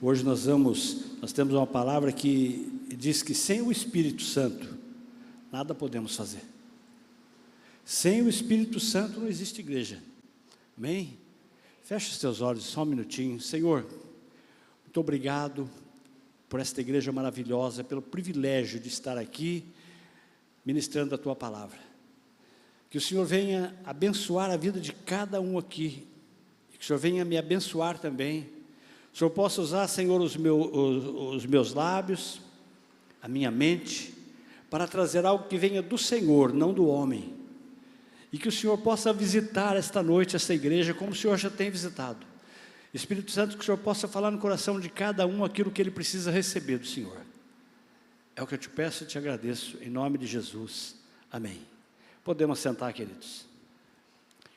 Hoje nós temos uma palavra que diz que sem o Espírito Santo, nada podemos fazer. Sem o Espírito Santo não existe igreja. Amém? Feche os teus olhos só um minutinho. Senhor, muito obrigado por esta igreja maravilhosa, pelo privilégio de estar aqui, ministrando a Tua palavra. Que o Senhor venha abençoar a vida de cada um aqui, e que o Senhor venha me abençoar também. O Senhor possa usar, Senhor, os meus lábios, a minha mente, para trazer algo que venha do Senhor, não do homem. E que o Senhor possa visitar esta noite, esta igreja, como o Senhor já tem visitado. Espírito Santo, que o Senhor possa falar no coração de cada um aquilo que ele precisa receber do Senhor. É o que eu te peço e te agradeço, em nome de Jesus. Amém. Podemos sentar, queridos.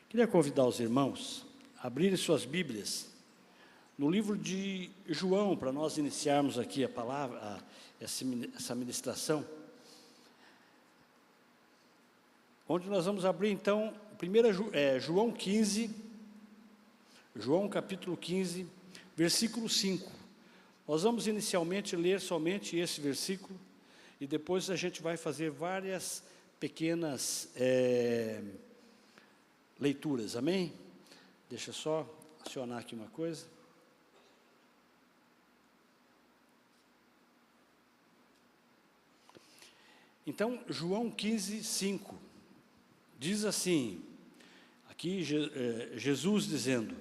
Queria convidar os irmãos a abrirem suas Bíblias no livro de João, para nós iniciarmos aqui a palavra, essa ministração, onde nós vamos abrir então, João 15, João capítulo 15, versículo 5. Nós vamos inicialmente ler somente esse versículo, e depois a gente vai fazer várias pequenas leituras, amém? Deixa eu só acionar aqui uma coisa. Então, João 15, 5, diz assim, aqui Jesus dizendo: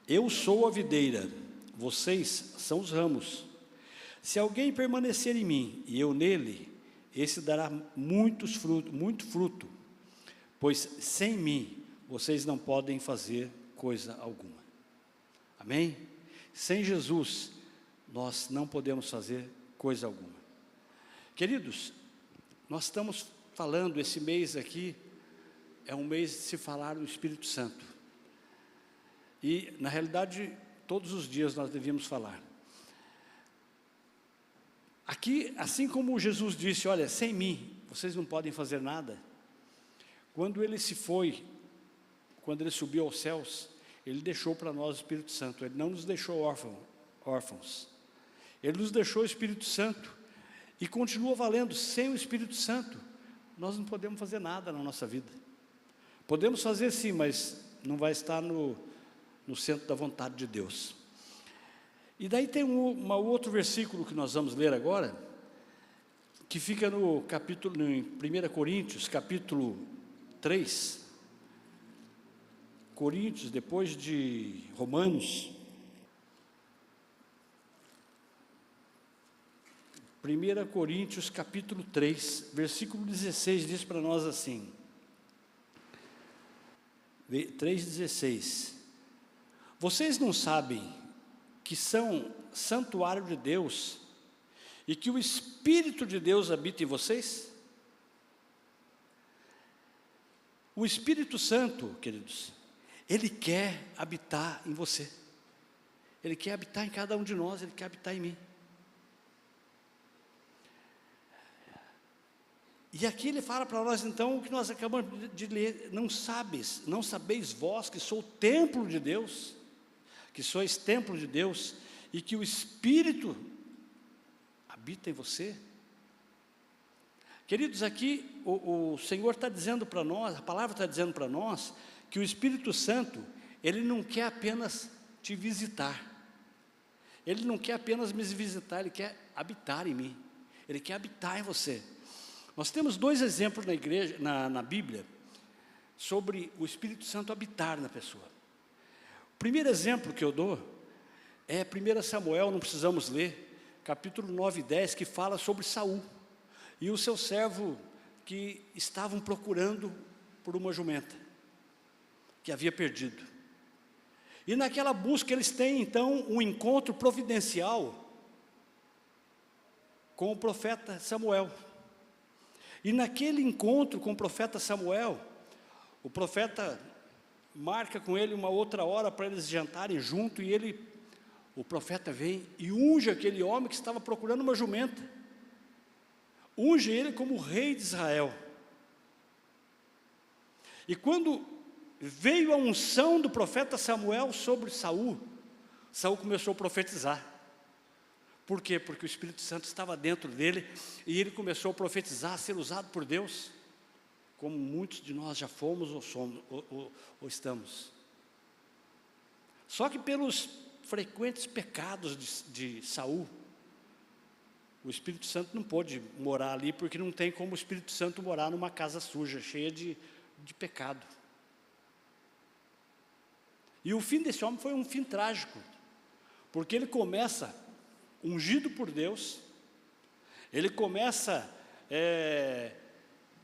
eu sou a videira, vocês são os ramos. Se alguém permanecer em mim e eu nele, esse dará muito fruto, pois sem mim vocês não podem fazer coisa alguma. Amém? Sem Jesus nós não podemos fazer coisa alguma. Queridos, nós estamos falando, esse mês aqui, é um mês de se falar do Espírito Santo. E, na realidade, todos os dias nós devíamos falar. Aqui, assim como Jesus disse, olha, sem mim, vocês não podem fazer nada. Quando ele quando ele subiu aos céus, ele deixou para nós o Espírito Santo. Ele não nos deixou órfãos. Ele nos deixou o Espírito Santo. E continua valendo. Sem o Espírito Santo, nós não podemos fazer nada na nossa vida. Podemos fazer sim, mas não vai estar no centro da vontade de Deus. E daí tem um outro versículo que nós vamos ler agora, que fica em 1 Coríntios, capítulo 3. Coríntios, depois de Romanos. 1 Coríntios, capítulo 3, versículo 16, diz para nós assim, 3,16, vocês não sabem que são santuário de Deus e que o Espírito de Deus habita em vocês? O Espírito Santo, queridos, ele quer habitar em você, ele quer habitar em cada um de nós, ele quer habitar em mim. E aqui ele fala para nós então o que nós acabamos de ler: não sabeis vós que sou o templo de Deus, que sois templo de Deus, e que o Espírito habita em você? Queridos, aqui o Senhor está dizendo para nós, a palavra está dizendo para nós, que o Espírito Santo, ele não quer apenas te visitar, ele não quer apenas me visitar, ele quer habitar em mim, ele quer habitar em você. Nós temos dois exemplos na igreja, na Bíblia, sobre o Espírito Santo habitar na pessoa. O primeiro exemplo que eu dou é 1 Samuel, não precisamos ler, capítulo 9 e 10, que fala sobre Saul e o seu servo que estavam procurando por uma jumenta que havia perdido. E naquela busca eles têm então um encontro providencial com o profeta Samuel. E naquele encontro com o profeta Samuel, o profeta marca com ele uma outra hora para eles jantarem junto, e o profeta vem e unge aquele homem que estava procurando uma jumenta, unge ele como rei de Israel. E quando veio a unção do profeta Samuel sobre Saul, Saul começou a profetizar. Por quê? Porque o Espírito Santo estava dentro dele e ele começou a profetizar, a ser usado por Deus, como muitos de nós já fomos ou somos, ou estamos. Só que pelos frequentes pecados de Saul, o Espírito Santo não pôde morar ali, porque não tem como o Espírito Santo morar numa casa suja, cheia de pecado. E o fim desse homem foi um fim trágico, porque ele começa ungido por Deus, ele começa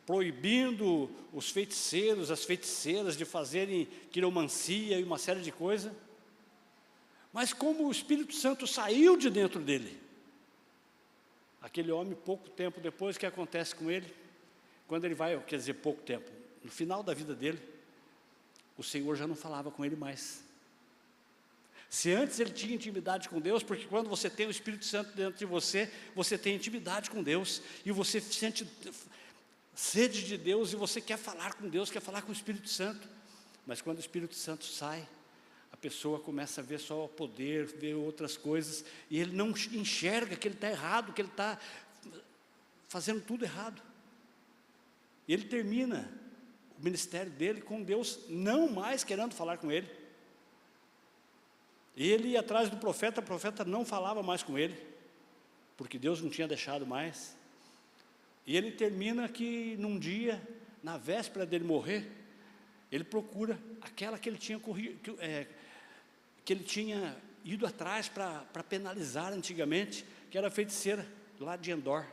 proibindo os feiticeiros, as feiticeiras de fazerem quiromancia e uma série de coisas, mas como o Espírito Santo saiu de dentro dele, aquele homem, pouco tempo depois, o que acontece com ele? Quando ele vai, quer dizer, pouco tempo, no final da vida dele, o Senhor já não falava com ele mais. Se antes ele tinha intimidade com Deus, porque quando você tem o Espírito Santo dentro de você, você tem intimidade com Deus, e você sente sede de Deus, e você quer falar com Deus, quer falar com o Espírito Santo. Mas quando o Espírito Santo sai, a pessoa começa a ver só o poder, ver outras coisas, e ele não enxerga que ele está errado, que ele está fazendo tudo errado. E ele termina o ministério dele com Deus não mais querendo falar com ele. E ele ia atrás do profeta, o profeta não falava mais com ele, porque Deus não tinha deixado mais. E ele termina que num dia, na véspera dele morrer, ele procura aquela que ele tinha que ele tinha ido atrás para penalizar antigamente, que era a feiticeira lá de Endor.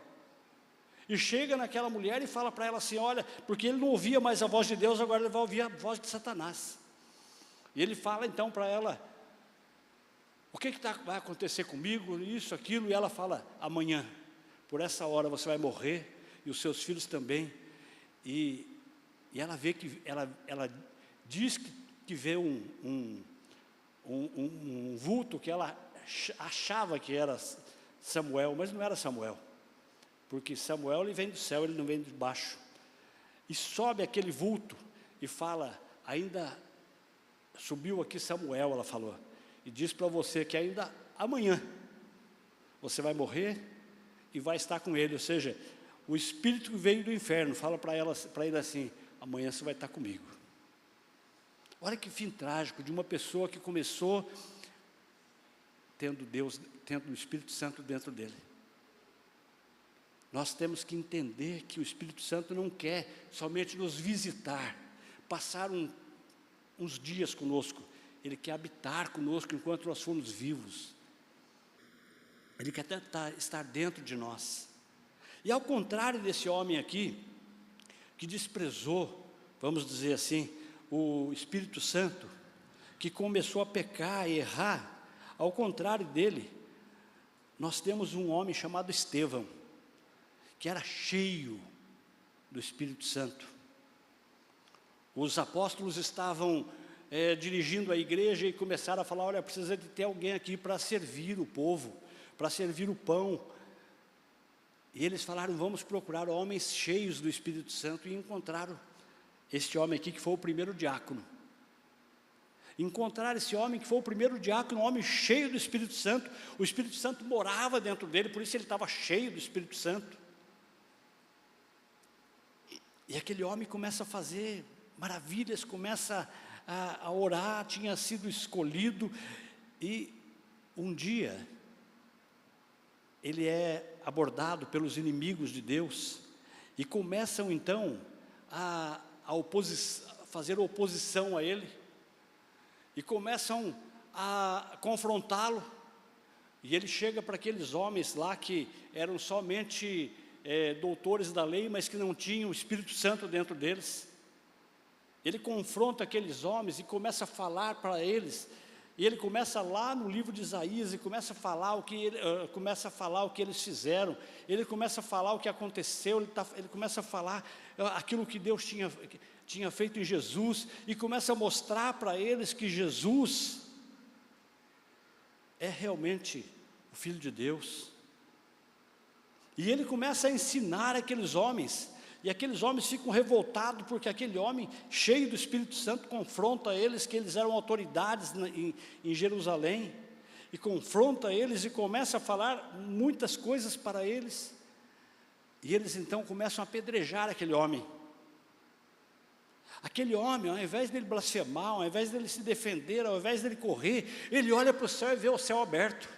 E chega naquela mulher e fala para ela assim, olha, porque ele não ouvia mais a voz de Deus, agora ele vai ouvir a voz de Satanás. E ele fala então para ela, o que vai acontecer comigo, isso, aquilo, e ela fala, amanhã, por essa hora você vai morrer, e os seus filhos também. E ela vê que, ela diz que vê um vulto que ela achava que era Samuel, mas não era Samuel, porque Samuel ele vem do céu, ele não vem de baixo. E sobe aquele vulto e fala, ainda subiu aqui Samuel, ela falou, e diz para você que ainda amanhã você vai morrer e vai estar com ele. Ou seja, o espírito que veio do inferno fala para ele assim, amanhã você vai estar comigo. Olha que fim trágico de uma pessoa que começou tendo Deus, tendo o Espírito Santo dentro dele. Nós temos que entender que o Espírito Santo não quer somente nos visitar, passar uns dias conosco. Ele quer habitar conosco enquanto nós formos vivos. Ele quer estar dentro de nós. E ao contrário desse homem aqui, que desprezou, vamos dizer assim, o Espírito Santo, que começou a pecar e errar, ao contrário dele, nós temos um homem chamado Estevão, que era cheio do Espírito Santo. Os apóstolos estavam dirigindo a igreja e começaram a falar, olha, precisa de ter alguém aqui para servir o povo, para servir o pão. E eles falaram, vamos procurar homens cheios do Espírito Santo, e encontraram este homem aqui, que foi o primeiro diácono. Encontraram esse homem que foi o primeiro diácono, um homem cheio do Espírito Santo. O Espírito Santo morava dentro dele, por isso ele estava cheio do Espírito Santo. E aquele homem começa a fazer maravilhas, começa a orar, tinha sido escolhido, e um dia ele é abordado pelos inimigos de Deus, e começam então a fazer oposição a ele, e começam a confrontá-lo, e ele chega para aqueles homens lá que eram somente doutores da lei, mas que não tinham o Espírito Santo dentro deles. Ele confronta aqueles homens e começa a falar para eles, e ele começa lá no livro de Isaías, e começa a falar o que eles fizeram, ele começa a falar o que aconteceu, ele começa a falar aquilo que Deus tinha feito em Jesus, e começa a mostrar para eles que Jesus é realmente o Filho de Deus. E ele começa a ensinar aqueles homens, e aqueles homens ficam revoltados, porque aquele homem cheio do Espírito Santo confronta eles, que eles eram autoridades em Jerusalém, e confronta eles e começa a falar muitas coisas para eles. E eles então começam a apedrejar aquele homem. Aquele homem, ao invés dele blasfemar, ao invés dele se defender, ao invés dele correr, ele olha para o céu e vê o céu aberto.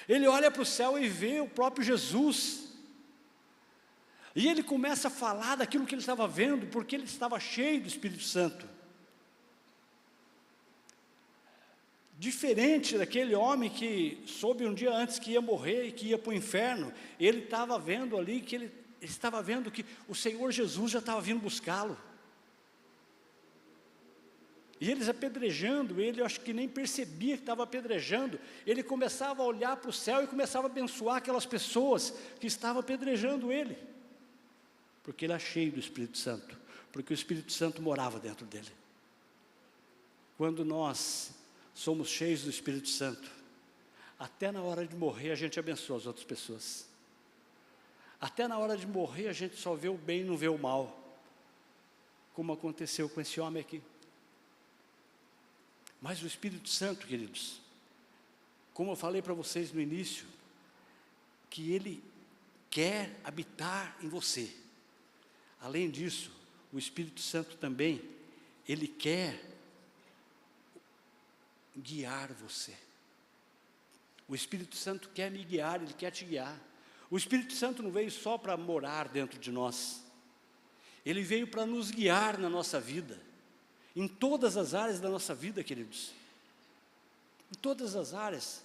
Ele olha para o céu e vê o próprio Jesus. E ele começa a falar daquilo que ele estava vendo, porque ele estava cheio do Espírito Santo. Diferente daquele homem que soube um dia antes que ia morrer e que ia para o inferno, ele estava vendo ali que ele estava vendo que o Senhor Jesus já estava vindo buscá-lo. E eles apedrejando ele, eu acho que nem percebia que estava apedrejando, ele começava a olhar para o céu e começava a abençoar aquelas pessoas que estavam apedrejando ele, porque ele era cheio do Espírito Santo, porque o Espírito Santo morava dentro dele. Quando nós somos cheios do Espírito Santo, até na hora de morrer a gente abençoa as outras pessoas. Até na hora de morrer a gente só vê o bem e não vê o mal, como aconteceu com esse homem aqui. Mas o Espírito Santo, queridos, como eu falei para vocês no início, que ele quer habitar em você. Além disso, o Espírito Santo também, ele quer guiar você. O Espírito Santo quer me guiar, ele quer te guiar. O Espírito Santo não veio só para morar dentro de nós, ele veio para nos guiar na nossa vida, em todas as áreas da nossa vida, queridos, em todas as áreas,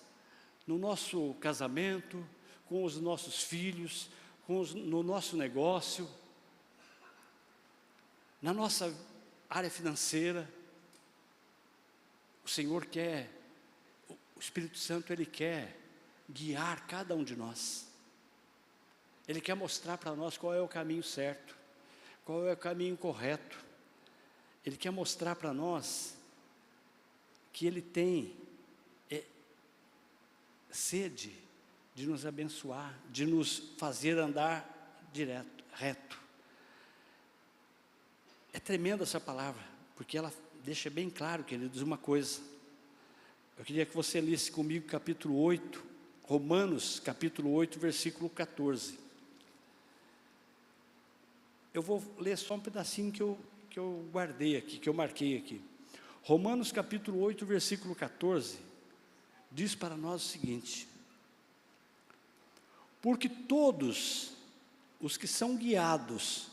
no nosso casamento, com os nossos filhos, no nosso negócio, na nossa área financeira. O Senhor quer, o Espírito Santo, ele quer guiar cada um de nós. Ele quer mostrar para nós qual é o caminho certo, qual é o caminho correto. Ele quer mostrar para nós que ele tem sede de nos abençoar, de nos fazer andar direto, reto. É tremenda essa palavra, porque ela deixa bem claro, queridos, uma coisa. Eu queria que você lesse comigo capítulo 8, Romanos capítulo 8, versículo 14. Eu vou ler só um pedacinho que eu guardei aqui, que eu marquei aqui. Romanos capítulo 8, versículo 14, diz para nós o seguinte: porque todos os que são guiados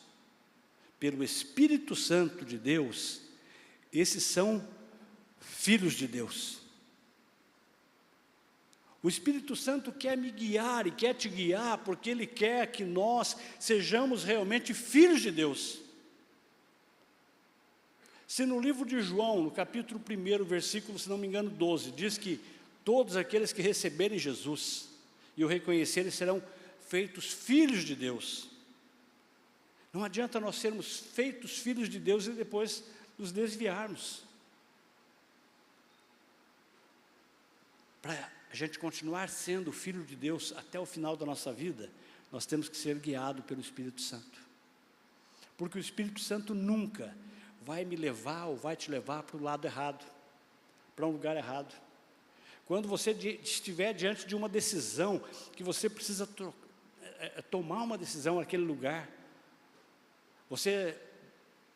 pelo Espírito Santo de Deus, esses são filhos de Deus. O Espírito Santo quer me guiar e quer te guiar, porque ele quer que nós sejamos realmente filhos de Deus. Se no livro de João, no capítulo 1, versículo, se não me engano, 12, diz que todos aqueles que receberem Jesus e o reconhecerem serão feitos filhos de Deus. Não adianta nós sermos feitos filhos de Deus e depois nos desviarmos. Para a gente continuar sendo filho de Deus até o final da nossa vida, nós temos que ser guiados pelo Espírito Santo. Porque o Espírito Santo nunca vai me levar ou vai te levar para o lado errado, para um lugar errado. Quando você estiver diante de uma decisão, que você precisa tomar uma decisão naquele lugar, você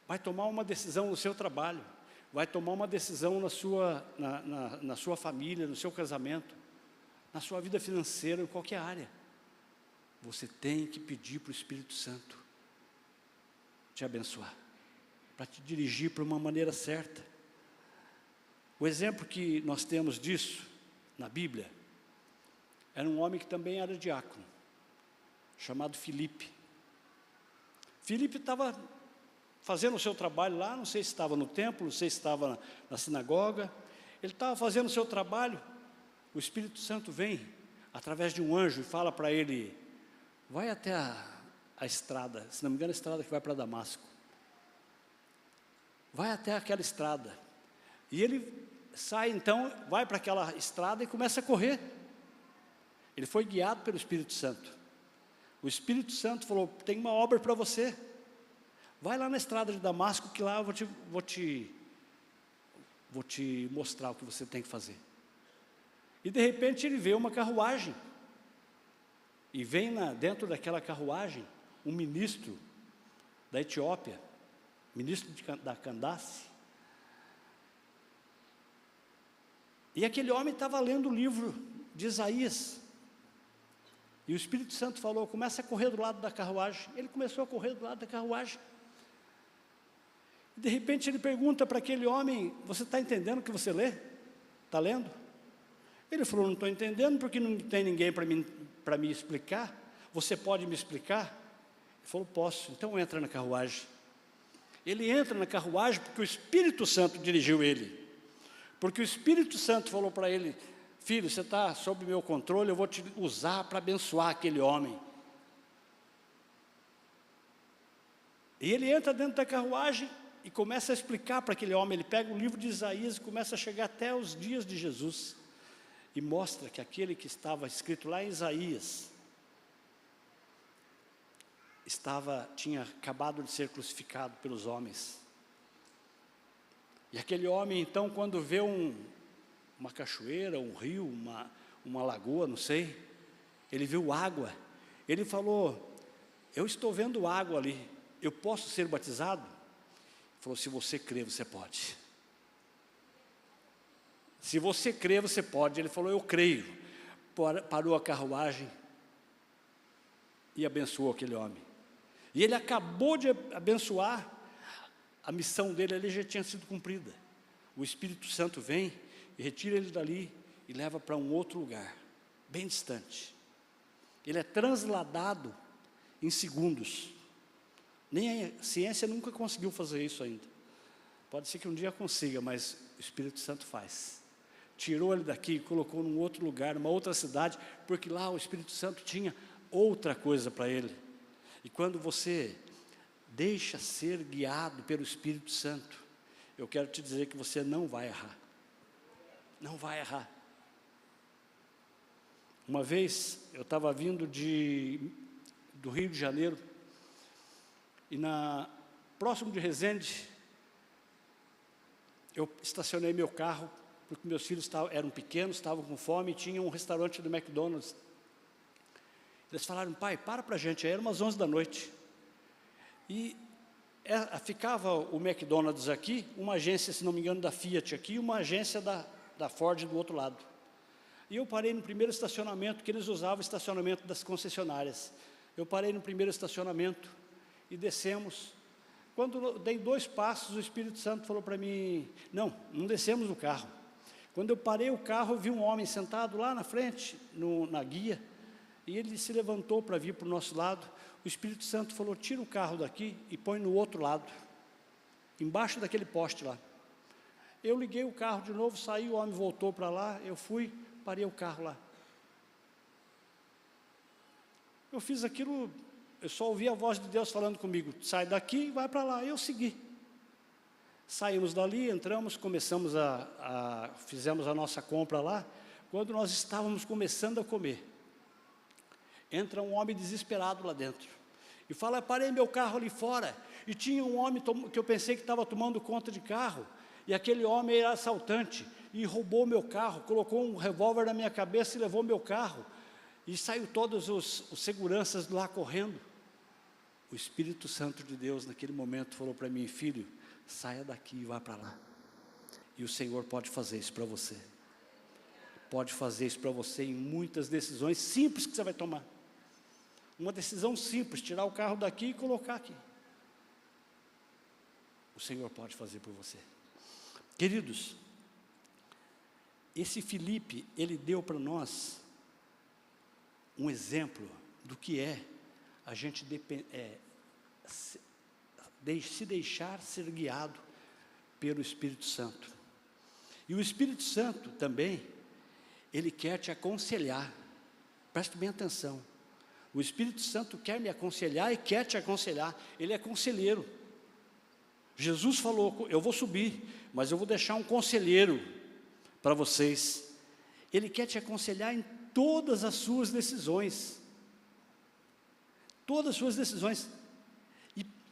vai tomar uma decisão no seu trabalho, vai tomar uma decisão na sua família, no seu casamento, na sua vida financeira, em qualquer área. Você tem que pedir para o Espírito Santo te abençoar, para te dirigir para uma maneira certa. O exemplo que nós temos disso na Bíblia era um homem que também era diácono, chamado Filipe. Filipe estava fazendo o seu trabalho lá, não sei se estava no templo, não sei se estava na sinagoga. Ele estava fazendo o seu trabalho, o Espírito Santo vem através de um anjo e fala para ele: vai até a estrada, se não me engano a estrada que vai para Damasco, vai até aquela estrada. E ele sai então, vai para aquela estrada e começa a correr. Ele foi guiado pelo Espírito Santo. O Espírito Santo falou: tem uma obra para você, vai lá na estrada de Damasco, que lá eu vou te mostrar o que você tem que fazer. E de repente ele vê uma carruagem, e vem dentro daquela carruagem um ministro da Etiópia, ministro da Candace. E aquele homem estava lendo o livro de Isaías, e o Espírito Santo falou: começa a correr do lado da carruagem. Ele começou a correr do lado da carruagem. De repente ele pergunta para aquele homem: você está entendendo o que você lê? Está lendo? Ele falou: não estou entendendo, porque não tem ninguém para me explicar. Você pode me explicar? Ele falou: posso. Então entra na carruagem. Ele entra na carruagem porque o Espírito Santo dirigiu ele. Porque o Espírito Santo falou para ele: filho, você está sob meu controle, eu vou te usar para abençoar aquele homem. E ele entra dentro da carruagem e começa a explicar para aquele homem. Ele pega o livro de Isaías e começa a chegar até os dias de Jesus, e mostra que aquele que estava escrito lá em Isaías tinha acabado de ser crucificado pelos homens. E aquele homem, então, quando vê uma cachoeira, um rio, uma lagoa, não sei, ele viu água. Ele falou: eu estou vendo água ali, eu posso ser batizado? Ele falou: se você crê, você pode. Se você crê, você pode. Ele falou: eu creio. Parou a carruagem e abençoou aquele homem. E ele acabou de abençoar, a missão dele ali já tinha sido cumprida. O Espírito Santo vem e retira ele dali e leva para um outro lugar, bem distante. Ele é transladado em segundos. Nem a ciência nunca conseguiu fazer isso ainda. Pode ser que um dia consiga, mas o Espírito Santo faz. Tirou ele daqui e colocou num outro lugar, numa outra cidade, porque lá o Espírito Santo tinha outra coisa para ele. E quando você deixa ser guiado pelo Espírito Santo, eu quero te dizer que você não vai errar. Não vai errar. Uma vez, eu estava vindo do Rio de Janeiro, e próximo de Resende, eu estacionei meu carro, porque meus filhos eram pequenos, estavam com fome, e tinha um restaurante do McDonald's. Eles falaram: pai, para a gente. Aí eram umas 11 da noite. E ficava o McDonald's aqui, uma agência, se não me engano, da Fiat aqui, e uma agência da Ford do outro lado. E eu parei no primeiro estacionamento, que eles usavam o estacionamento das concessionárias. Eu parei no primeiro estacionamento e descemos. Quando dei 2 passos, o Espírito Santo falou para mim: não descemos do carro. Quando eu parei o carro, eu vi um homem sentado lá na frente, na guia, e ele se levantou para vir para o nosso lado. O Espírito Santo falou: tira o carro daqui e põe no outro lado, embaixo daquele poste lá. Eu liguei o carro de novo, saí, o homem voltou para lá, eu fui, parei o carro lá. Eu fiz aquilo, eu só ouvi a voz de Deus falando comigo: sai daqui e vai para lá. Eu segui. Saímos dali, entramos, fizemos a nossa compra lá. Quando nós estávamos começando a comer, entra um homem desesperado lá dentro e fala: parei meu carro ali fora, e tinha um homem que eu pensei que estava tomando conta de carro, e aquele homem era assaltante, e roubou meu carro, colocou um revólver na minha cabeça e levou meu carro, e saiu todos os seguranças lá correndo. O Espírito Santo de Deus naquele momento falou para mim: filho, saia daqui e vá para lá. E o Senhor pode fazer isso para você. Pode fazer isso para você em muitas decisões simples que você vai tomar. Uma decisão simples: tirar o carro daqui e colocar aqui. O Senhor pode fazer por você. Queridos, esse Filipe, ele deu para nós um exemplo do que é a gente se deixar ser guiado pelo Espírito Santo. E o Espírito Santo também, ele quer te aconselhar. Preste bem atenção. O Espírito Santo quer me aconselhar e quer te aconselhar. Ele é conselheiro. Jesus falou: eu vou subir, mas eu vou deixar um conselheiro para vocês. Ele quer te aconselhar em todas as suas decisões. Todas as suas decisões.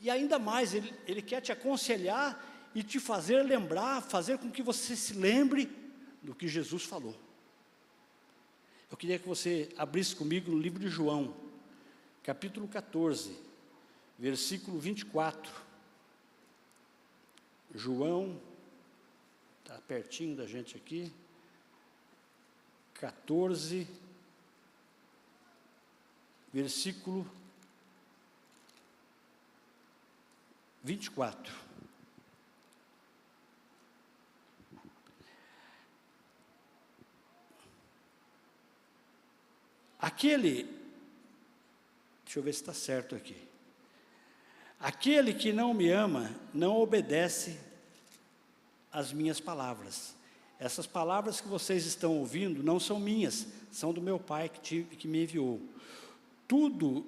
E ainda mais, ele quer te aconselhar e te fazer lembrar, fazer com que você se lembre do que Jesus falou. Eu queria que você abrisse comigo no livro de João, capítulo 14, versículo 24. João, está pertinho da gente aqui, 14, versículo 24. Deixa eu ver se está certo aqui. Aquele que não me ama, não obedece às minhas palavras. Essas palavras que vocês estão ouvindo não são minhas, são do meu Pai que me enviou. Tudo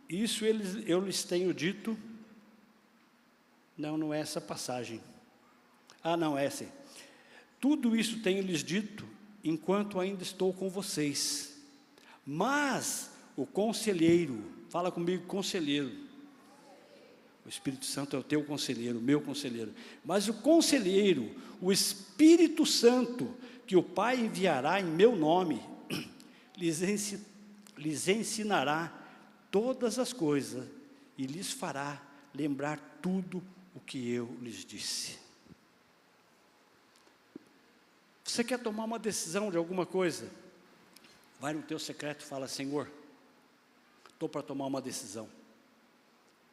isso eu lhes tenho dito. Não é essa passagem. Não, é essa. Tudo isso tenho lhes dito, enquanto ainda estou com vocês. Mas o conselheiro, fala comigo, conselheiro. O Espírito Santo é o teu conselheiro, o meu conselheiro. Mas o conselheiro, o Espírito Santo, que o Pai enviará em meu nome, lhes ensinará todas as coisas e lhes fará lembrar tudo o que eu lhes disse. Você quer tomar uma decisão de alguma coisa? Vai no teu secreto e fala: Senhor, estou para tomar uma decisão.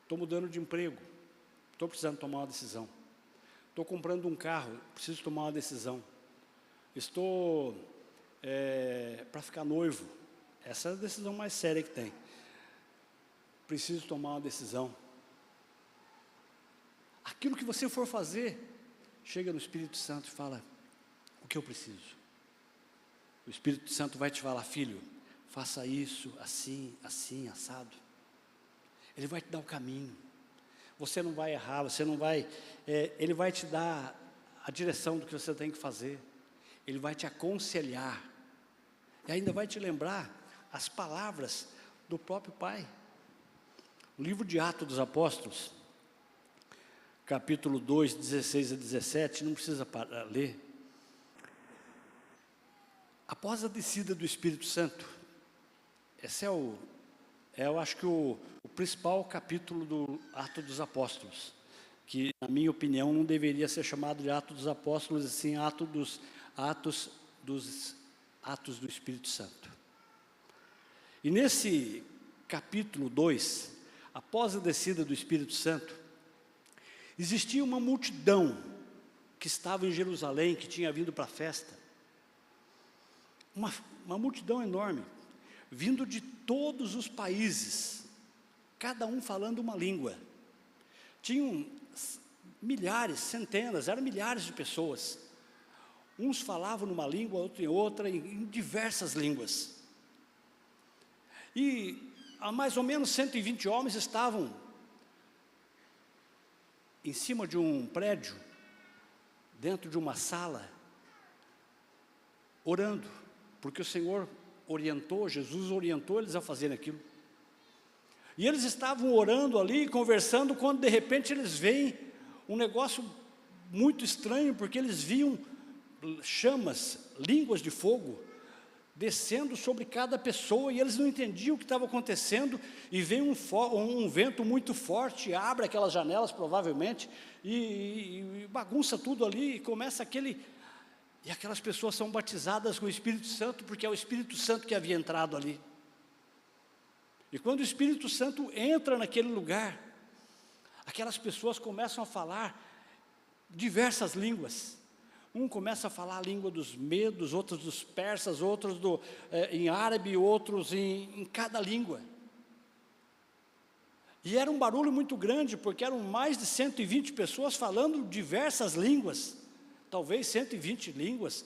Estou mudando de emprego, estou precisando tomar uma decisão. Estou comprando um carro, preciso tomar uma decisão. Estou para ficar noivo, essa é a decisão mais séria que tem. Preciso tomar uma decisão. Aquilo que você for fazer, chega no Espírito Santo e fala: o que eu preciso? O Espírito Santo vai te falar: filho, faça isso, assim, assim, assado. Ele vai te dar o caminho. Você não vai errar, você não vai... ele vai te dar a direção do que você tem que fazer. Ele vai te aconselhar. E ainda vai te lembrar as palavras do próprio Pai. O livro de Atos dos Apóstolos, capítulo 2, 16 a 17, não precisa ler. Após a descida do Espírito Santo, esse eu acho que o principal capítulo do Atos dos Apóstolos, que, na minha opinião, não deveria ser chamado de Atos dos Apóstolos, assim, Atos do Espírito Santo. E nesse capítulo 2, após a descida do Espírito Santo, existia uma multidão que estava em Jerusalém, que tinha vindo para a festa. Uma multidão enorme, vindo de todos os países, cada um falando uma língua. Tinham milhares, centenas, eram milhares de pessoas. Uns falavam numa língua, outro em outra, em diversas línguas. E há mais ou menos 120 homens estavam em cima de um prédio, dentro de uma sala, orando, porque o Senhor orientou, Jesus orientou eles a fazerem aquilo. E eles estavam orando ali, conversando, quando de repente eles veem um negócio muito estranho, porque eles viam chamas, línguas de fogo, descendo sobre cada pessoa, e eles não entendiam o que estava acontecendo, e vem um vento muito forte, abre aquelas janelas provavelmente, e bagunça tudo ali, e começa e aquelas pessoas são batizadas com o Espírito Santo, porque é o Espírito Santo que havia entrado ali. E quando o Espírito Santo entra naquele lugar, aquelas pessoas começam a falar diversas línguas. Um começa a falar a língua dos medos, outros dos persas, outros em árabe, outros em cada língua. E era um barulho muito grande, porque eram mais de 120 pessoas falando diversas línguas, talvez 120 línguas.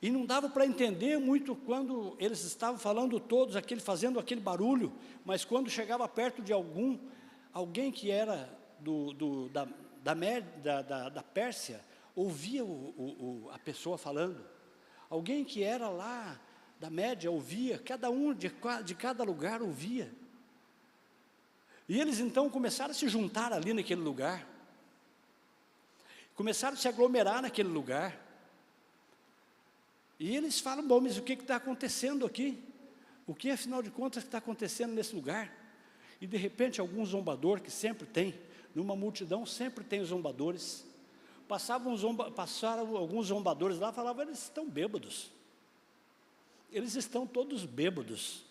E não dava para entender muito quando eles estavam falando todos, fazendo aquele barulho, mas quando chegava perto de alguém que era da Pérsia, ouvia a pessoa falando. Alguém que era lá da Média ouvia, cada um de cada lugar ouvia. E eles então começaram a se juntar ali naquele lugar, começaram a se aglomerar naquele lugar. E eles falam, bom, mas o que está acontecendo aqui? O que, afinal de contas, está acontecendo nesse lugar? E, de repente, algum zombador, que sempre tem, numa multidão sempre tem os zombadores, passaram alguns zombadores lá, falavam, eles estão bêbados. Eles estão todos bêbados.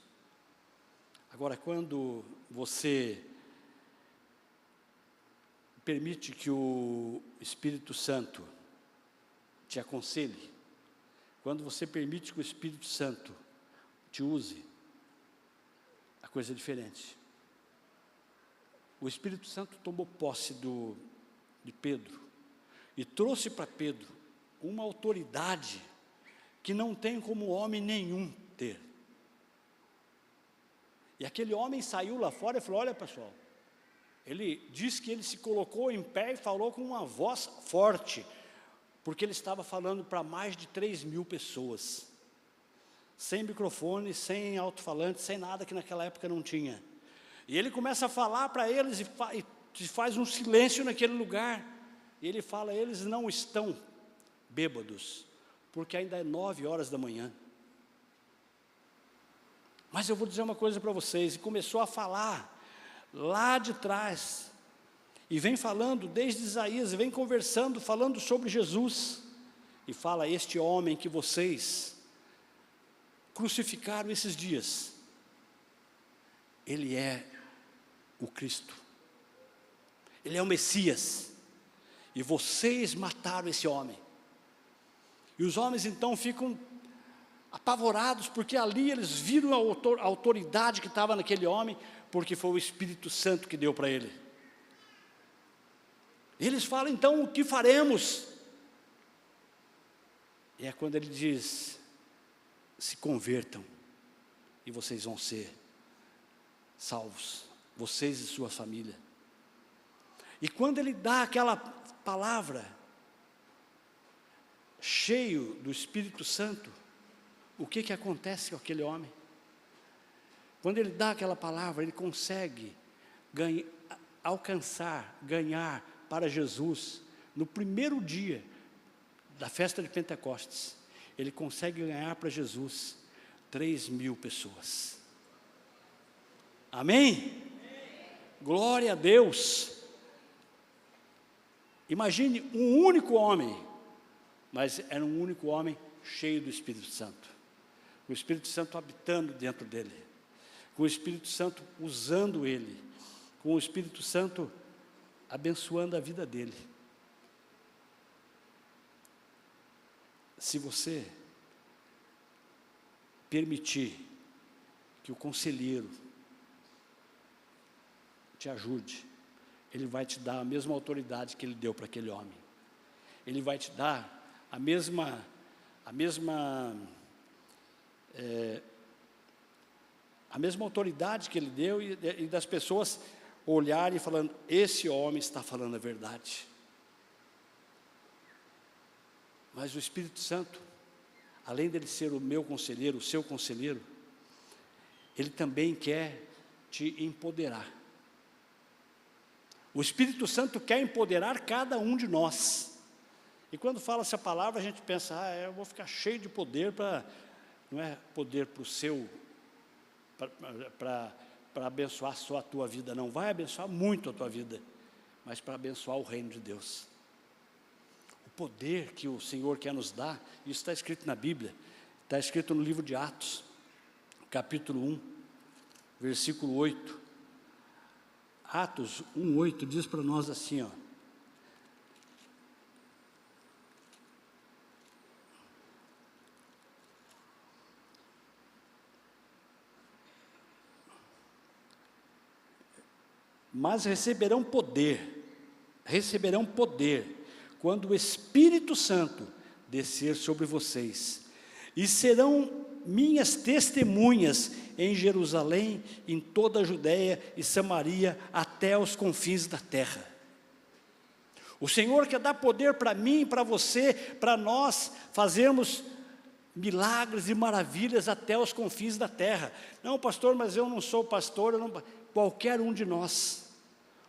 Agora, quando você permite que o Espírito Santo te aconselhe, quando você permite que o Espírito Santo te use, a coisa é diferente. O Espírito Santo tomou posse de Pedro e trouxe para Pedro uma autoridade que não tem como homem nenhum ter. E aquele homem saiu lá fora e falou, olha pessoal, ele disse que ele se colocou em pé e falou com uma voz forte, porque ele estava falando para mais de 3.000 pessoas, sem microfone, sem alto-falante, sem nada que naquela época não tinha. E ele começa a falar para eles e faz um silêncio naquele lugar. E ele fala, eles não estão bêbados, porque ainda é 9 horas da manhã. Mas eu vou dizer uma coisa para vocês, e começou a falar lá de trás, e vem falando desde Isaías, e vem conversando, falando sobre Jesus, e fala, este homem que vocês crucificaram esses dias, ele é o Cristo, ele é o Messias, e vocês mataram esse homem. E os homens então ficam apavorados, porque ali eles viram a autoridade que estava naquele homem, porque foi o Espírito Santo que deu para ele. Eles falam, então, o que faremos? E é quando ele diz, se convertam, e vocês vão ser salvos, vocês e sua família. E quando ele dá aquela palavra, cheio do Espírito Santo, o que acontece com aquele homem? Quando ele dá aquela palavra, ele consegue ganhar para Jesus, no primeiro dia da festa de Pentecostes, ele consegue ganhar para Jesus 3.000 pessoas. Amém? Glória a Deus. Imagine um único homem, mas era um único homem cheio do Espírito Santo, com o Espírito Santo habitando dentro dele, com o Espírito Santo usando ele, com o Espírito Santo abençoando a vida dele. Se você permitir que o conselheiro te ajude, ele vai te dar a mesma autoridade que ele deu para aquele homem. Ele vai te dar a mesma autoridade que ele deu, e das pessoas olharem e falando, esse homem está falando a verdade. Mas o Espírito Santo, além dele ser o meu conselheiro, o seu conselheiro, ele também quer te empoderar. O Espírito Santo quer empoderar cada um de nós. E quando fala essa palavra, a gente pensa, eu vou ficar cheio de poder não é poder para o seu, para abençoar só a tua vida, não, vai abençoar muito a tua vida, mas para abençoar o reino de Deus. O poder que o Senhor quer nos dar, isso está escrito na Bíblia, está escrito no livro de Atos, capítulo 1, versículo 8, Atos 1:8 diz para nós assim, mas receberão poder, quando o Espírito Santo descer sobre vocês, e serão minhas testemunhas em Jerusalém, em toda a Judéia e Samaria, até os confins da terra. O Senhor quer dar poder para mim, para você, para nós fazermos milagres e maravilhas até os confins da terra. Não, pastor, mas eu não sou pastor, qualquer um de nós.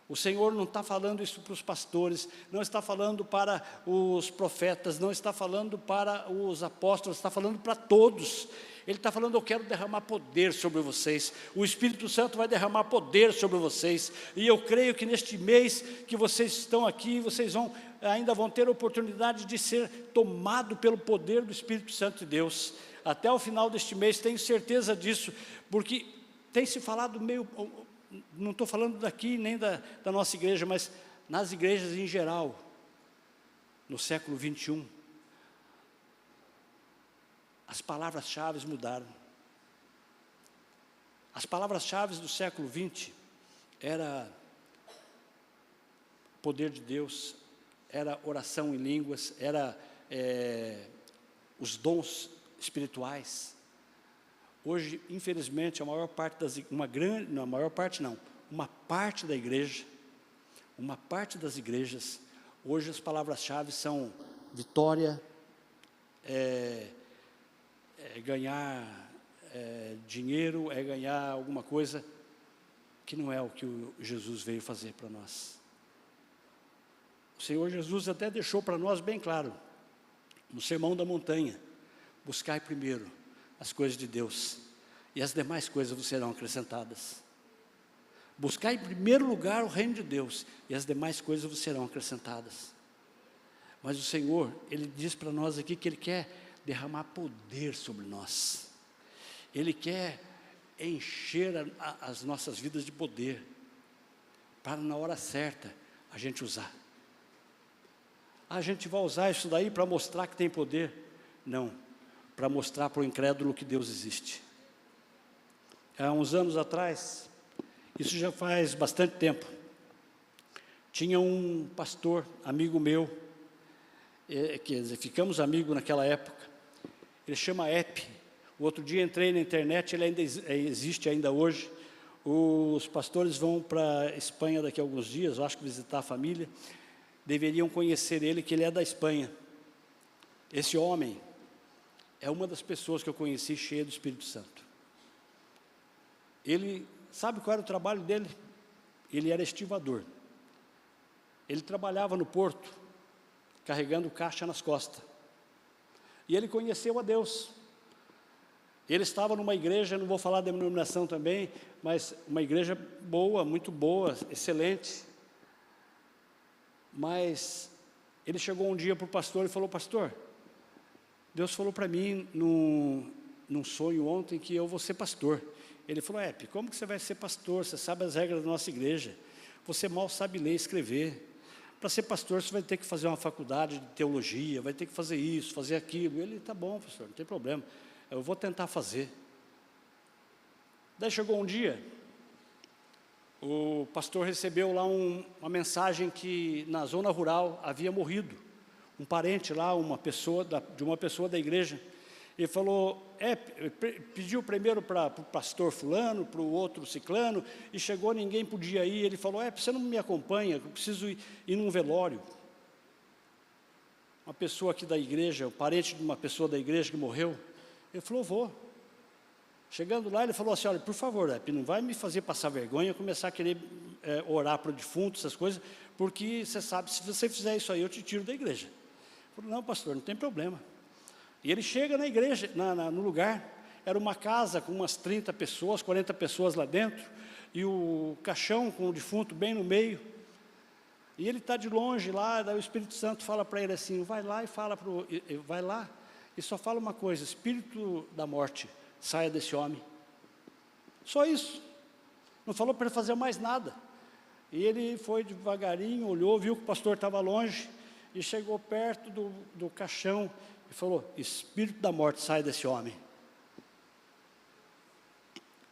O Senhor não está falando isso para os pastores, não está falando para os profetas, não está falando para os apóstolos, está falando para todos. Ele está falando: eu quero derramar poder sobre vocês, o Espírito Santo vai derramar poder sobre vocês, e eu creio que neste mês que vocês estão aqui, vocês ainda vão ter a oportunidade de ser tomado pelo poder do Espírito Santo de Deus, até o final deste mês, tenho certeza disso, porque tem se falado meio, não estou falando daqui nem da nossa igreja, mas nas igrejas em geral, no século 21, as palavras-chave mudaram. As palavras-chave do século 20 era poder de Deus, era oração em línguas, era os dons espirituais. Hoje, infelizmente, uma parte das igrejas, hoje as palavras-chave são vitória, ganhar dinheiro, ganhar alguma coisa, que não é o que Jesus veio fazer para nós. O Senhor Jesus até deixou para nós bem claro, no Sermão da Montanha: buscai primeiro as coisas de Deus, e as demais coisas vos serão acrescentadas. Buscai em primeiro lugar o reino de Deus, e as demais coisas vos serão acrescentadas. Mas o Senhor, Ele diz para nós aqui que Ele quer derramar poder sobre nós. Ele quer encher as nossas vidas de poder, para na hora certa a gente usar. A gente vai usar isso daí para mostrar que tem poder? Não, para mostrar para o incrédulo que Deus existe. Há uns anos atrás, isso já faz bastante tempo, tinha um pastor, amigo meu, quer dizer, ficamos amigos naquela época, ele chama Epe. O outro dia entrei na internet, ele ainda existe ainda hoje. Os pastores vão para a Espanha daqui a alguns dias, eu acho que visitar a família, deveriam conhecer ele, que ele é da Espanha. Esse homem é uma das pessoas que eu conheci cheia do Espírito Santo. Ele, sabe qual era o trabalho dele? Ele era estivador. Ele trabalhava no porto, carregando caixa nas costas. E ele conheceu a Deus. Ele estava numa igreja, não vou falar da denominação também, mas uma igreja boa, muito boa, excelente. Mas ele chegou um dia para o pastor e falou: pastor, Deus falou para mim num sonho ontem que eu vou ser pastor. Ele falou: como que você vai ser pastor? Você sabe as regras da nossa igreja, você mal sabe ler e escrever. Para ser pastor você vai ter que fazer uma faculdade de teologia, vai ter que fazer isso, fazer aquilo. Ele: tá bom, pastor, não tem problema, eu vou tentar fazer. Daí chegou um dia, o pastor recebeu lá uma mensagem que na zona rural havia morrido um parente lá, de uma pessoa da igreja. Ele falou, pediu primeiro para o pastor fulano, para o outro ciclano, e chegou, ninguém podia ir. Ele falou, você não me acompanha, eu preciso ir num velório. Uma pessoa aqui da igreja, o parente de uma pessoa da igreja que morreu. Ele falou, vou. Chegando lá, ele falou assim, olha, por favor, não vai me fazer passar vergonha, começar a querer orar para o defunto, essas coisas, porque você sabe, se você fizer isso aí, eu te tiro da igreja. Ele falou, não, pastor, não tem problema. E ele chega na igreja, no lugar, era uma casa com umas 30 pessoas, 40 pessoas lá dentro, e o caixão com o defunto bem no meio. E ele está de longe lá, daí o Espírito Santo fala para ele assim, vai lá e só fala uma coisa, espírito da morte, saia desse homem. Só isso. Não falou para ele fazer mais nada. E ele foi devagarinho, olhou, viu que o pastor estava longe, e chegou perto do caixão, e falou, espírito da morte, sai desse homem.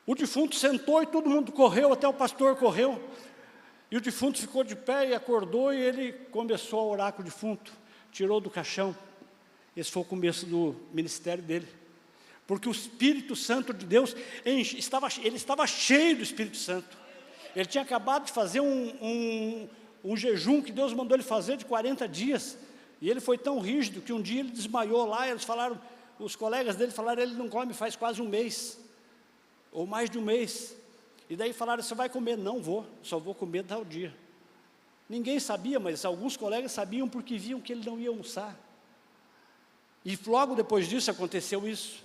O defunto sentou e todo mundo correu, até o pastor correu, e o defunto ficou de pé e acordou, e ele começou a orar com o defunto, tirou do caixão. Esse foi o começo do ministério dele, porque o Espírito Santo de Deus, ele estava cheio do Espírito Santo. Ele tinha acabado de fazer um jejum que Deus mandou ele fazer de 40 dias, e ele foi tão rígido que um dia ele desmaiou lá. Eles falaram, os colegas dele falaram, ele não come faz quase um mês, ou mais de um mês. E daí falaram, você vai comer? Não vou, só vou comer tal dia. Ninguém sabia, mas alguns colegas sabiam porque viam que ele não ia almoçar. E logo depois disso aconteceu isso.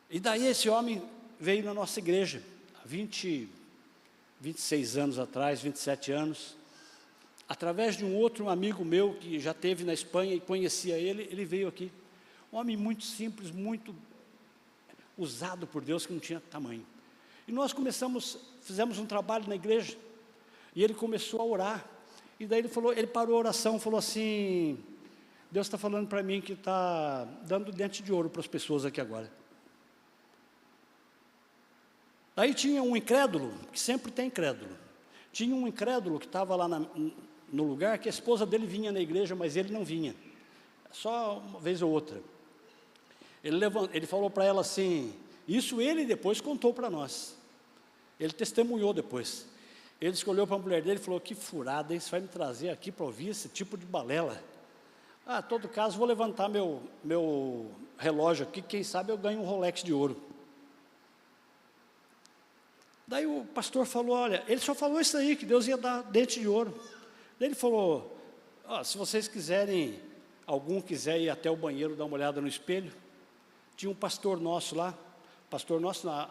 E daí esse homem veio na nossa igreja, há 26 anos atrás, 27 anos, através de um outro amigo meu que já esteve na Espanha e conhecia ele, ele veio aqui. Um homem muito simples, muito usado por Deus, que não tinha tamanho. E nós fizemos um trabalho na igreja, e ele começou a orar, e daí ele parou a oração, falou assim: Deus está falando para mim que está dando dente de ouro para as pessoas aqui agora. Aí tinha um incrédulo, que sempre tem incrédulo, tinha um incrédulo que estava lá no lugar, que a esposa dele vinha na igreja, mas ele não vinha, só uma vez ou outra. Ele falou para ela assim, isso ele depois contou para nós, ele testemunhou depois. Ele escolheu para a mulher dele e falou: que furada, hein? Você vai me trazer aqui para ouvir esse tipo de balela? Em todo caso, vou levantar meu relógio aqui, quem sabe eu ganho um Rolex de ouro. Daí o pastor falou: olha, ele só falou isso aí, que Deus ia dar dente de ouro. Daí ele falou: se vocês quiserem, algum quiser ir até o banheiro dar uma olhada no espelho, tinha um pastor nosso lá,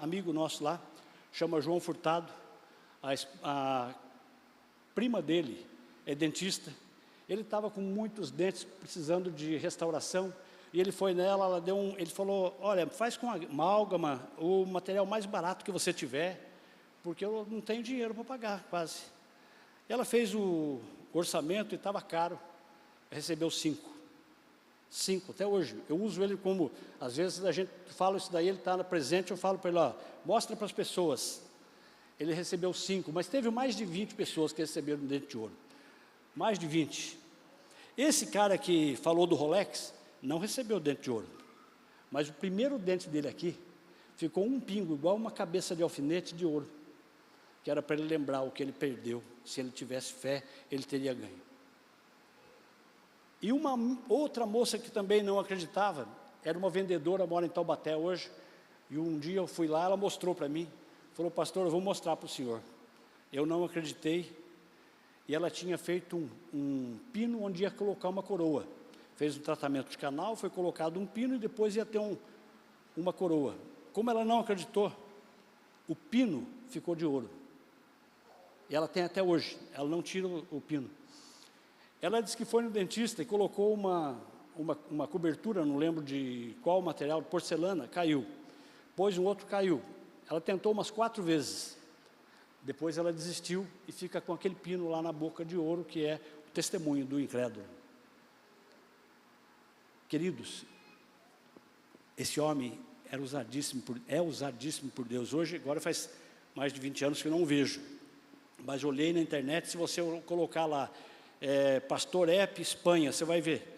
amigo nosso lá, chama João Furtado, a prima dele é dentista, ele estava com muitos dentes precisando de restauração, e ele foi nela, ele falou: olha, faz com amálgama, o material mais barato que você tiver, porque eu não tenho dinheiro para pagar, quase. Ela fez o orçamento e estava caro, recebeu 5 até hoje. Eu uso ele como, às vezes a gente fala isso daí, ele está presente, eu falo para ele: mostra para as pessoas. Ele recebeu 5, mas teve mais de 20 pessoas que receberam dente de ouro, mais de 20. Esse cara que falou do Rolex, não recebeu dente de ouro, mas o primeiro dente dele aqui, ficou um pingo, igual uma cabeça de alfinete de ouro, que era para ele lembrar o que ele perdeu. Se ele tivesse fé, ele teria ganho. E uma outra moça que também não acreditava, era uma vendedora, mora em Taubaté hoje, e um dia eu fui lá, ela mostrou para mim, falou: pastor, eu vou mostrar para o senhor. Eu não acreditei, e ela tinha feito um pino onde ia colocar uma coroa. Fez um tratamento de canal, foi colocado um pino e depois ia ter uma coroa. Como ela não acreditou, o pino ficou de ouro. E ela tem até hoje, ela não tira o pino. Ela disse que foi no dentista e colocou uma cobertura, não lembro de qual material, de porcelana, caiu. Pôs um outro, caiu. Ela tentou umas 4 vezes. Depois ela desistiu e fica com aquele pino lá na boca de ouro, que é o testemunho do incrédulo. Queridos, esse homem é usadíssimo por Deus. Hoje, agora faz mais de 20 anos que eu não o vejo. Mas olhei na internet, se você colocar lá, Pastor Ep Espanha, você vai ver.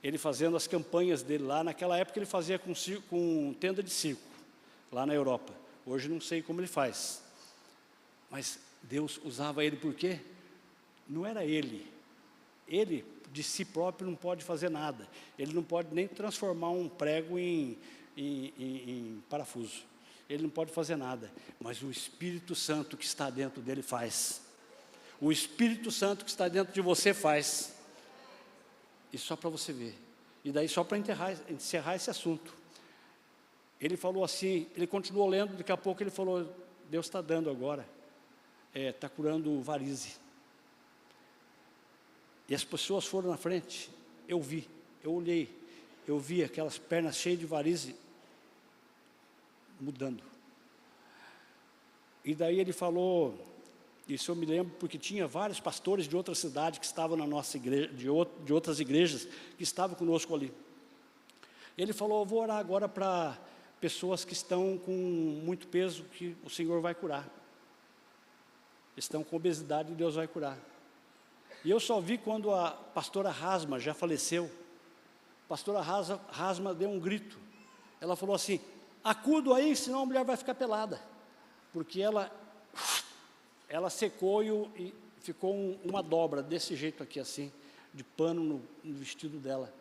Ele fazendo as campanhas dele lá. Naquela época ele fazia com tenda de circo, lá na Europa. Hoje não sei como ele faz. Mas Deus usava ele por quê? Não era ele. Ele, de si próprio, não pode fazer nada. Ele não pode nem transformar um prego em parafuso. Ele não pode fazer nada. Mas o Espírito Santo que está dentro dele faz. O Espírito Santo que está dentro de você faz. E só para você ver. E daí só para encerrar esse assunto. Ele falou assim, ele continuou lendo, daqui a pouco ele falou: Deus está dando agora. Está curando varize. E as pessoas foram na frente, eu olhei, eu vi aquelas pernas cheias de varize mudando. E daí ele falou, isso eu me lembro porque tinha vários pastores de outras cidades que estavam na nossa igreja, de outras igrejas, que estavam conosco ali. Ele falou: eu vou orar agora para pessoas que estão com muito peso, que o Senhor vai curar. Estão com obesidade e Deus vai curar. E eu só vi quando a pastora Rasma já faleceu. A pastora Rasma deu um grito. Ela falou assim: acudo aí, senão a mulher vai ficar pelada. Porque ela secou e ficou uma dobra desse jeito aqui assim, de pano no vestido dela.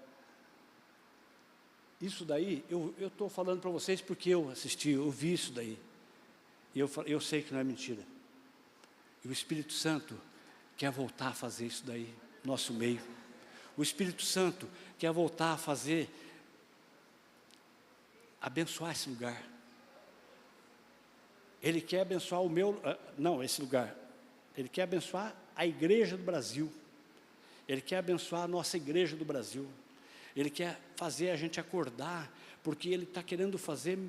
Isso daí, eu estou falando para vocês porque eu assisti, eu vi isso daí. E eu sei que não é mentira. E o Espírito Santo quer voltar a fazer isso daí, no nosso meio. O Espírito Santo quer voltar a fazer, abençoar esse lugar. Ele quer abençoar esse lugar. Ele quer abençoar a igreja do Brasil. Ele quer abençoar a nossa igreja do Brasil. Ele quer fazer a gente acordar, porque Ele está querendo fazer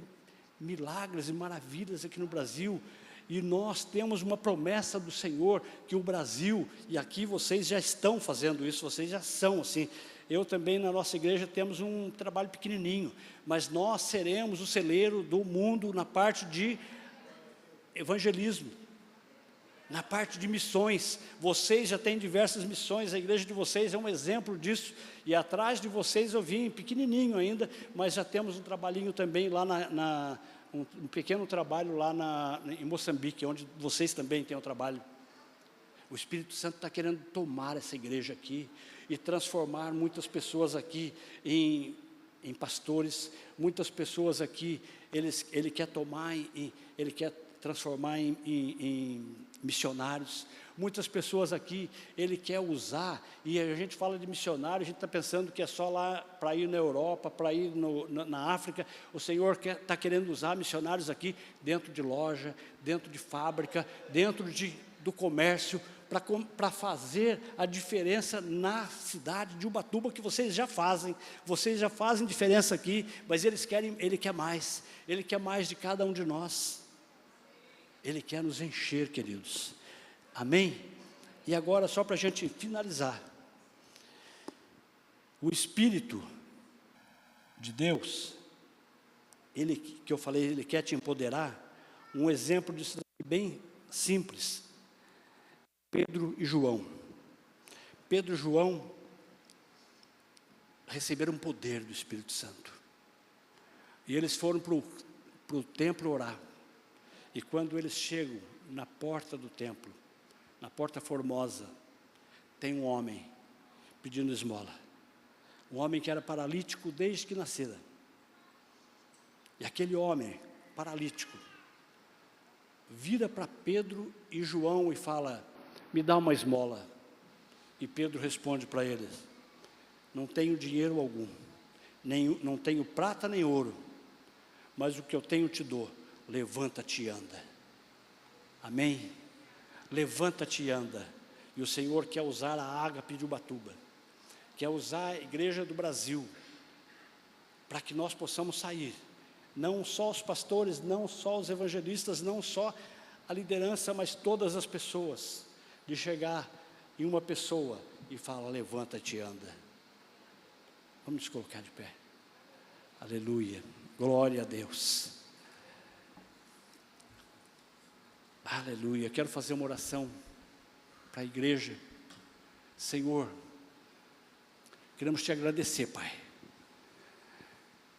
milagres e maravilhas aqui no Brasil. E nós temos uma promessa do Senhor, que o Brasil, e aqui vocês já estão fazendo isso, vocês já são assim. Eu também, na nossa igreja, temos um trabalho pequenininho, mas nós seremos o celeiro do mundo na parte de evangelismo, na parte de missões. Vocês já têm diversas missões, a igreja de vocês é um exemplo disso, e atrás de vocês eu vim pequenininho ainda, mas já temos um trabalhinho também lá um pequeno trabalho lá em Moçambique, onde vocês também têm o trabalho. O Espírito Santo está querendo tomar essa igreja aqui e transformar muitas pessoas aqui em pastores, muitas pessoas aqui, Ele quer tomar, Ele quer transformar em missionários. Muitas pessoas aqui, Ele quer usar, e a gente fala de missionário, a gente está pensando que é só lá para ir na Europa, para ir na África. O Senhor está querendo usar missionários aqui, dentro de loja, dentro de fábrica, dentro do comércio, para fazer a diferença na cidade de Ubatuba, que vocês já fazem diferença aqui, mas Ele quer mais de cada um de nós. Ele quer nos encher, queridos. Amém? E agora, só para a gente finalizar, o Espírito de Deus, que eu falei, Ele quer te empoderar. Um exemplo disso bem simples: Pedro e João. Pedro e João receberam poder do Espírito Santo, e eles foram para o templo orar. E quando eles chegam na porta do templo, na porta formosa, tem um homem pedindo esmola. Um homem que era paralítico desde que nascera. E aquele homem paralítico vira para Pedro e João e fala: me dá uma esmola. E Pedro responde para eles: não tenho dinheiro algum, não tenho prata nem ouro, mas o que eu tenho te dou. Levanta-te e anda. Amém? Levanta-te e anda. E o Senhor quer usar a Ágape de Ubatuba, quer usar a igreja do Brasil, para que nós possamos sair, não só os pastores, não só os evangelistas, não só a liderança, mas todas as pessoas, de chegar em uma pessoa e falar: levanta-te e anda. Vamos nos colocar de pé. Aleluia, glória a Deus. Aleluia. Quero fazer uma oração para a igreja. Senhor, queremos te agradecer, Pai.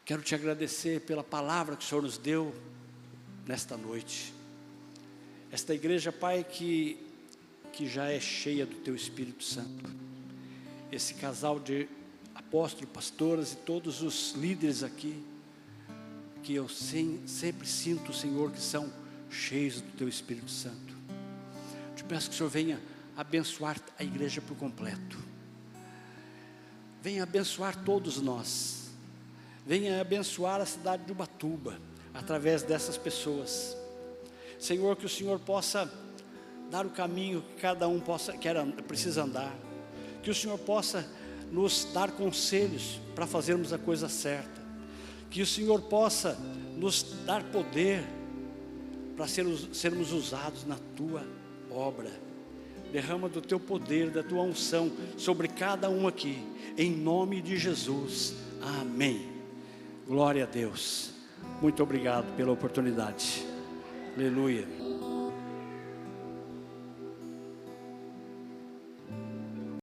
Quero te agradecer pela palavra que o Senhor nos deu nesta noite. Esta igreja, Pai, que já é cheia do Teu Espírito Santo. Esse casal de apóstolos, pastoras e todos os líderes aqui, que eu sempre sinto, Senhor, que são cheios do Teu Espírito Santo. Te peço que o Senhor venha abençoar a igreja por completo. Venha abençoar todos nós. Venha abençoar a cidade de Ubatuba, através dessas pessoas. Senhor, que o Senhor possa dar o caminho que cada um precisa andar. Que o Senhor possa nos dar conselhos para fazermos a coisa certa. Que o Senhor possa nos dar poder para sermos usados na Tua obra. Derrama do Teu poder, da Tua unção sobre cada um aqui, em nome de Jesus, amém. Glória a Deus. Muito obrigado pela oportunidade. Aleluia.